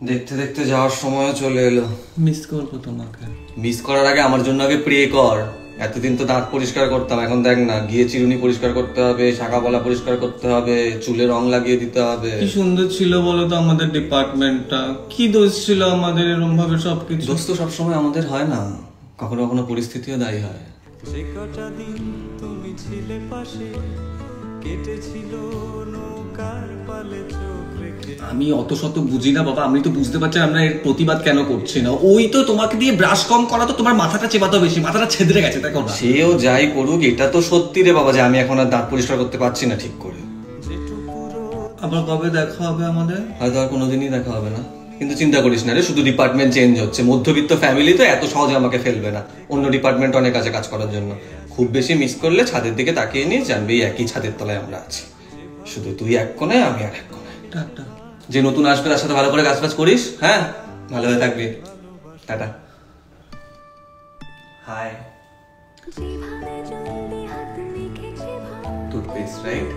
দেখতে দেখতে যাওয়ার সময় চলে এলো। মিস করবো তোমাকে। মিস করার আগে আমার জন্য আগে প্রে কর। এতদিন তো দাঁত পরিষ্কার করতাম, এখন দেখ না, গিয়ে চিরুনি পরিষ্কার করতে হবে, শাখা পলা পরিষ্কার করতে হবে, চুলে রং লাগিয়ে দিতে হবে। কি সুন্দর ছিল বলো তো আমাদের ডিপার্টমেন্টটা, কি দোষ ছিল আমাদের এরকম ভাবে সবকিছু। দোষ তো সবসময় আমাদের হয় না, কখনো কখনো পরিস্থিতিও দায়ী হয়। সে কটা দিন তুমি ছিলে পাশে, কেটেছিল নৌকার পালে চোখ রেখে। আমি অত শত বুঝি না বাবা, আমি তো বুঝতে পারছি আমরা এর প্রতিবাদ কেন করছি না। ওই তো তোমাকে দিয়ে ব্রাশ কম করা, তো তোমার মাথাটা চেপাতে বেশি, মাথাটা ছেদরে গেছে দেখো না। সেও যাই করুক, এটা তো সত্যি রে বাবা যে আমি এখন আর দাঁত পরিষ্কার করতে পারছি না ঠিক করে। আবার কবে দেখা হবে আমাদের? হয়তো আর কোনোদিনই দেখা হবে না, কিন্তু চিন্তা করিস না রে, শুধু ডিপার্টমেন্ট চেঞ্জ হচ্ছে। মধ্যবিত্ত ফ্যামিলি তো এত সহজে আমাকে ফেলবে না, অন্য ডিপার্টমেন্ট অনেক আছে কাজ করার জন্য। খুব বেশি মিস করলে ছাদের দিকে তাকিয়ে নিয়ে জানবি একই ছাদের তলায় আমরা আছি, শুধু তুই এক কোণে আমি আর এক কোণে। টাটা। যে নতুন আসবে তার সাথে ভালো করে কাজ করিস, হ্যাঁ? ভালো হয়ে থাকবি। টাটা। হাই। Toothpaste right?